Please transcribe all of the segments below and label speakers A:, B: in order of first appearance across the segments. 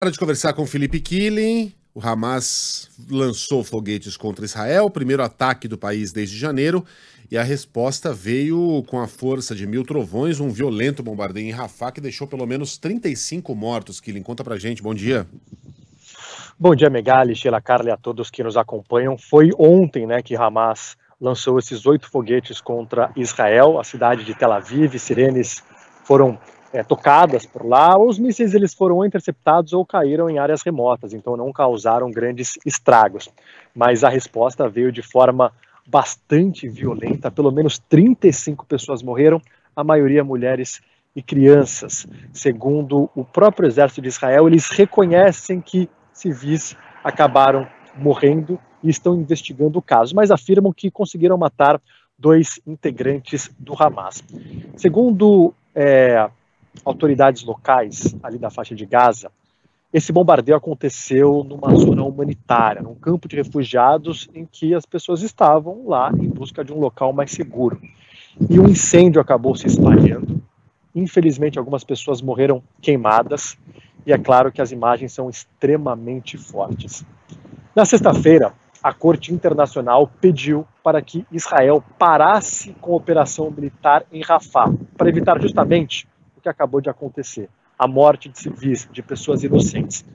A: Hora de conversar com Felipe Killing. O Hamas lançou foguetes contra Israel, o primeiro ataque do país desde janeiro, e a resposta veio com a força de 1000 trovões, um violento bombardeio em Rafah que deixou pelo menos 35 mortos. Killing, conta pra gente, bom dia.
B: Bom dia, Megali, Sheila Carla e a todos que nos acompanham. Foi ontem, que Hamas lançou esses 8 foguetes contra Israel, a cidade de Tel Aviv. Sirenes foram tocadas por lá. Os mísseis eles foram interceptados ou caíram em áreas remotas, então não causaram grandes estragos. Mas a resposta veio de forma bastante violenta. Pelo menos 35 pessoas morreram, a maioria mulheres e crianças. Segundo o próprio exército de Israel, eles reconhecem que civis acabaram morrendo e estão investigando o caso, mas afirmam que conseguiram matar 2 integrantes do Hamas. Segundo autoridades locais ali da faixa de Gaza, esse bombardeio aconteceu numa zona humanitária, num campo de refugiados em que as pessoas estavam lá em busca de um local mais seguro. E um incêndio acabou se espalhando. Infelizmente, algumas pessoas morreram queimadas e é claro que as imagens são extremamente fortes. Na sexta-feira, a Corte Internacional pediu para que Israel parasse com a operação militar em Rafah, para evitar justamente o que acabou de acontecer, a morte de civis, de pessoas inocentes.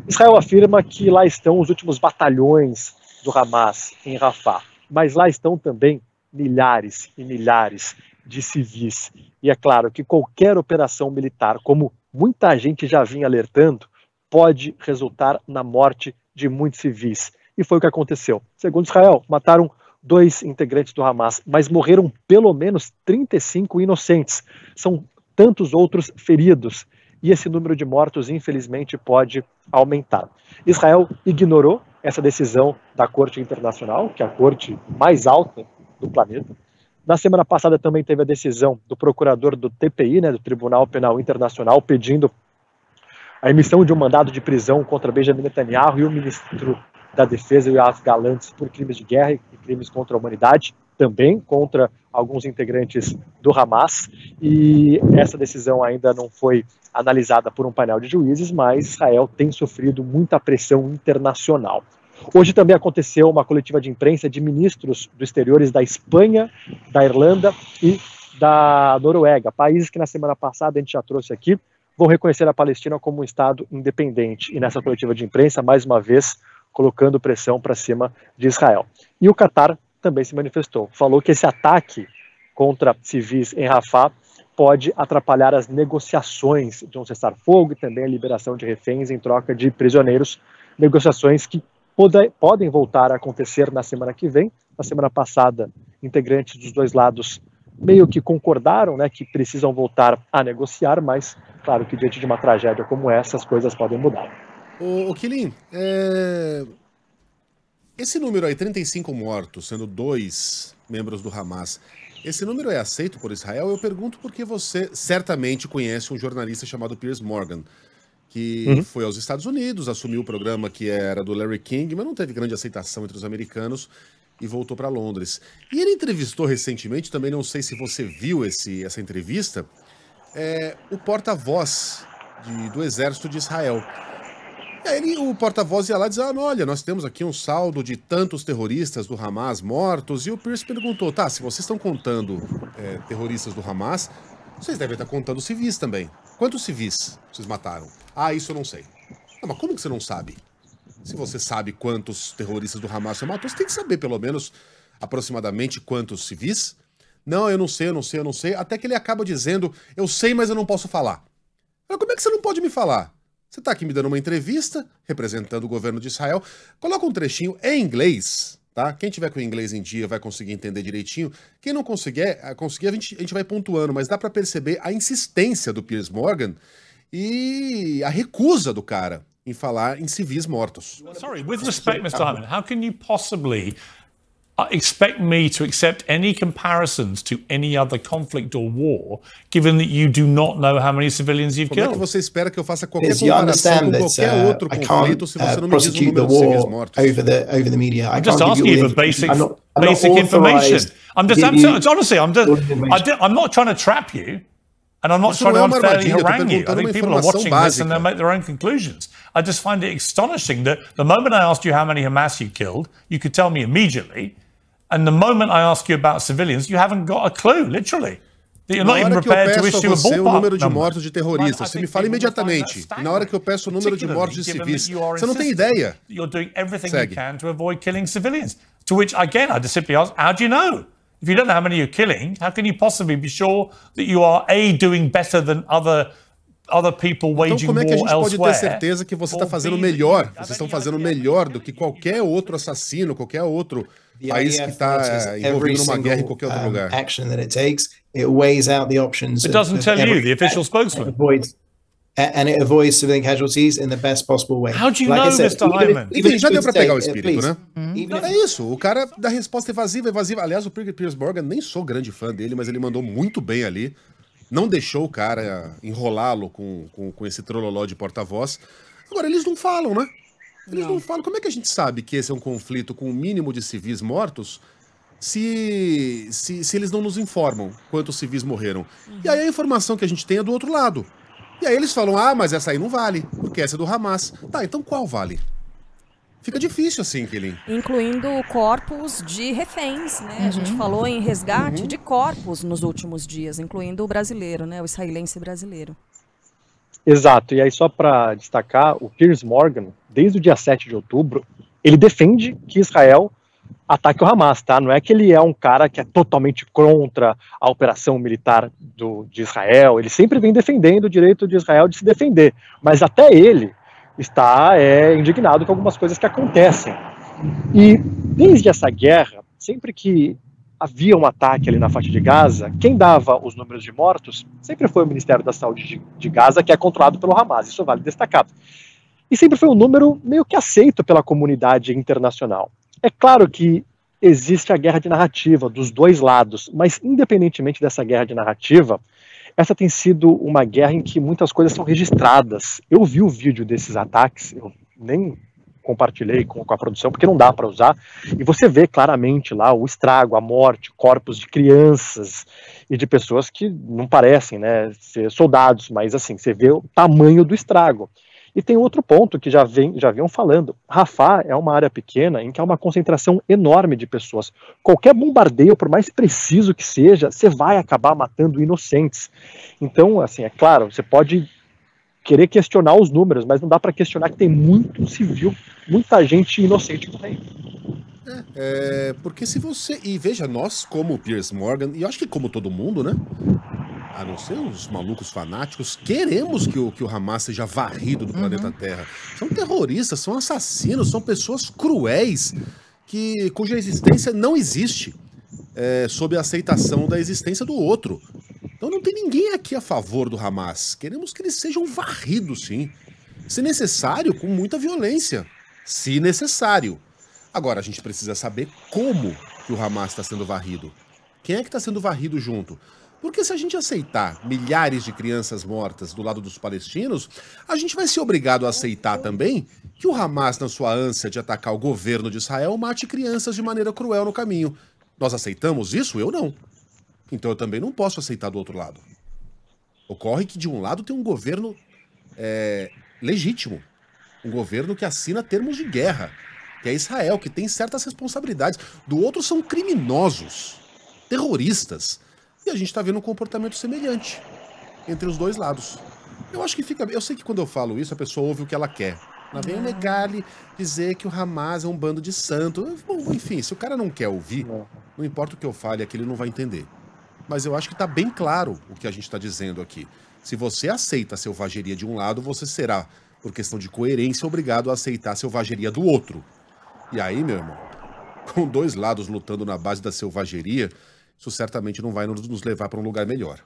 B: Israel afirma que lá estão os últimos batalhões do Hamas em Rafah, mas lá estão também milhares e milhares de civis. E é claro que qualquer operação militar, como muita gente já vinha alertando, pode resultar na morte de muitos civis. E foi o que aconteceu. Segundo Israel, mataram 2 integrantes do Hamas, mas morreram pelo menos 35 inocentes. São tantos outros feridos. E esse número de mortos, infelizmente, pode aumentar. Israel ignorou essa decisão da Corte Internacional, que é a corte mais alta do planeta. Na semana passada também teve a decisão do procurador do TPI, do Tribunal Penal Internacional, pedindo a emissão de um mandado de prisão contra Benjamin Netanyahu e o ministro da Defesa, Yoav Gallant, por crimes de guerra e crimes contra a humanidade, também contra alguns integrantes do Hamas. E essa decisão ainda não foi analisada por um painel de juízes, mas Israel tem sofrido muita pressão internacional. Hoje também aconteceu uma coletiva de imprensa de ministros do exteriores da Espanha, da Irlanda e da Noruega, países que na semana passada a gente já trouxe aqui, vão reconhecer a Palestina como um Estado independente. E nessa coletiva de imprensa, mais uma vez, colocando pressão para cima de Israel. E o Qatar também se manifestou, falou que esse ataque contra civis em Rafah pode atrapalhar as negociações de um cessar-fogo e também a liberação de reféns em troca de prisioneiros, negociações que podem voltar a acontecer na semana que vem. Na semana passada, integrantes dos 2 lados meio que concordaram, que precisam voltar a negociar, mas claro que diante de uma tragédia como essa, as coisas podem mudar.
A: Ô Killing, esse número aí, 35 mortos, sendo 2 membros do Hamas, esse número é aceito por Israel? Eu pergunto porque você certamente conhece um jornalista chamado Piers Morgan, que foi aos Estados Unidos, assumiu o programa que era do Larry King, mas não teve grande aceitação entre os americanos e voltou para Londres. E ele entrevistou recentemente, também não sei se você viu essa entrevista, o porta-voz do exército de Israel. E aí o porta-voz ia lá e dizia, olha, nós temos aqui um saldo de tantos terroristas do Hamas mortos, e o Pierce perguntou, tá, se vocês estão contando terroristas do Hamas, vocês devem estar contando civis também. Quantos civis vocês mataram? Ah, isso eu não sei. Não, mas como que você não sabe? Se você sabe quantos terroristas do Hamas você matou, você tem que saber pelo menos aproximadamente quantos civis. Não, eu não sei, até que ele acaba dizendo, eu sei, mas eu não posso falar. Mas como é que você não pode me falar? Você está aqui me dando uma entrevista, representando o governo de Israel. Coloca um trechinho em inglês, tá? Quem tiver com o inglês em dia vai conseguir entender direitinho. Quem não conseguir a gente vai pontuando, mas dá para perceber a insistência do Piers Morgan e a recusa do cara em falar em civis mortos.
C: Sorry, with respect, Mr. Hyman, how can you possibly expect me to accept any comparisons to any other conflict or war, given that you do not know how many civilians you've killed?
A: Como é que você espera que eu faça qualquer comparação com qualquer outro conflito se você não me diz o número de civis mortos?
D: Over the media.
C: I'm just asking you for basic information. I'm not trying to trap you. And I'm not
A: Isso
C: trying
A: não é
C: to
A: uma
C: unfairly
A: armadilha, eu tô
C: harangue you. I
A: perguntando uma
C: think people are
A: informação
C: watching this and
A: básica.
C: they'll make their own conclusions. I just find it astonishing that the moment I asked you how many Hamas you killed, you could tell me immediately. And the moment I ask you about civilians, you haven't got a clue, literally. That you're
A: Na
C: not even
A: hora que eu
C: prepared to
A: peço a
C: issue a
A: você o
C: ballpark
A: número de
C: number.
A: mortos de terroristas,
C: But I
A: você me
C: think
A: fala
C: people will find that
A: imediatamente. E na hora que eu peço o número de mortos de
C: particularly
A: civis,
C: given that you are
A: você não tem
C: insisting
A: ideia.
C: that you're doing everything
A: Segue.
C: you can to avoid killing civilians. To which, again, I just simply ask, how do you know? If you don't know how many you're killing, how can you possibly be sure that you are, A, doing better than other people
A: Então,
C: waging
A: como é que a
C: war
A: gente pode ter
C: elsewhere?
A: certeza que você está
C: Or
A: fazendo
C: B,
A: melhor?
C: that you
A: Vocês estão
C: have
A: fazendo
C: any
A: melhor
C: idea
A: do que qualquer outro assassino, qualquer outro
D: The
A: país que
D: IDF
A: está
D: forces
A: envolvido numa guerra em qualquer outro lugar?
D: action that it takes, it weighs out the options.
C: It doesn't tell you, the official
D: and
C: spokesman.
D: it avoids civilian casualties in the best possible way.
C: How do you
D: Like I
C: know,
D: said,
C: Mr.
D: even if-
C: Hyman?
D: even
A: Enfim,
D: if
A: já
D: you
A: deu pra
D: say,
A: pegar o espírito,
D: please,
A: né?
D: even
A: Então,
D: if-
A: é isso, o cara dá resposta evasiva. Aliás, o Piers Morgan, nem sou grande fã dele, mas ele mandou muito bem ali. Não deixou o cara enrolá-lo com esse trololó de porta-voz. Agora, eles não falam, né? Eles não falam. Como é que a gente sabe que esse é um conflito com o mínimo de civis mortos se eles não nos informam quantos civis morreram? E aí a informação que a gente tem é do outro lado. E aí eles falam, mas essa aí não vale, porque essa é do Hamas. Tá, então qual vale? Fica difícil assim, Quilin.
E: Incluindo corpos de reféns, né? A gente falou em resgate de corpos nos últimos dias, incluindo o brasileiro, né? O israelense brasileiro.
B: Exato, e aí só para destacar, o Piers Morgan, desde o dia 7 de outubro, ele defende que Israel ataque o Hamas, tá? Não é que ele é um cara que é totalmente contra a operação militar de Israel, ele sempre vem defendendo o direito de Israel de se defender, mas até ele está indignado com algumas coisas que acontecem. E desde essa guerra, sempre que havia um ataque ali na faixa de Gaza, quem dava os números de mortos sempre foi o Ministério da Saúde de Gaza, que é controlado pelo Hamas, isso vale destacar. E sempre foi um número meio que aceito pela comunidade internacional. É claro que existe a guerra de narrativa dos dois lados, mas independentemente dessa guerra de narrativa, essa tem sido uma guerra em que muitas coisas são registradas. Eu vi o vídeo desses ataques, eu nem compartilhei com a produção, porque não dá para usar, e você vê claramente lá o estrago, a morte, corpos de crianças e de pessoas que não parecem, né, ser soldados, mas assim, você vê o tamanho do estrago. E tem outro ponto que já vinham falando, Rafah é uma área pequena em que há uma concentração enorme de pessoas. Qualquer bombardeio, por mais preciso que seja, você vai acabar matando inocentes. Então, assim, é claro, você pode querer questionar os números, mas não dá para questionar que tem muito civil, muita gente inocente morrendo.
A: Porque se você... E veja, nós como o Piers Morgan, e eu acho que como todo mundo, né? A não ser os malucos fanáticos, queremos que o Hamas seja varrido do planeta Terra. São terroristas, são assassinos, são pessoas cruéis, cuja existência não existe sob a aceitação da existência do outro. Então não tem ninguém aqui a favor do Hamas. Queremos que eles sejam varridos, sim. Se necessário, com muita violência. Se necessário. Agora, a gente precisa saber como que o Hamas está sendo varrido. Quem é que está sendo varrido junto? Porque se a gente aceitar milhares de crianças mortas do lado dos palestinos, a gente vai ser obrigado a aceitar também que o Hamas, na sua ânsia de atacar o governo de Israel, mate crianças de maneira cruel no caminho. Nós aceitamos isso? Eu não. Então eu também não posso aceitar do outro lado. Ocorre que de um lado tem um governo legítimo, um governo que assina termos de guerra, que é Israel, que tem certas responsabilidades. Do outro são criminosos, terroristas. E a gente está vendo um comportamento semelhante entre os dois lados. Eu acho que fica... Eu sei que quando eu falo isso, a pessoa ouve o que ela quer. Ela vem Megali dizer que o Hamas é um bando de santo. Bom, enfim, se o cara não quer ouvir, não importa o que eu fale aqui, ele não vai entender. Mas eu acho que está bem claro o que a gente está dizendo aqui. Se você aceita a selvageria de um lado, você será, por questão de coerência, obrigado a aceitar a selvageria do outro. E aí, meu irmão, com dois lados lutando na base da selvageria, isso certamente não vai nos levar para um lugar melhor.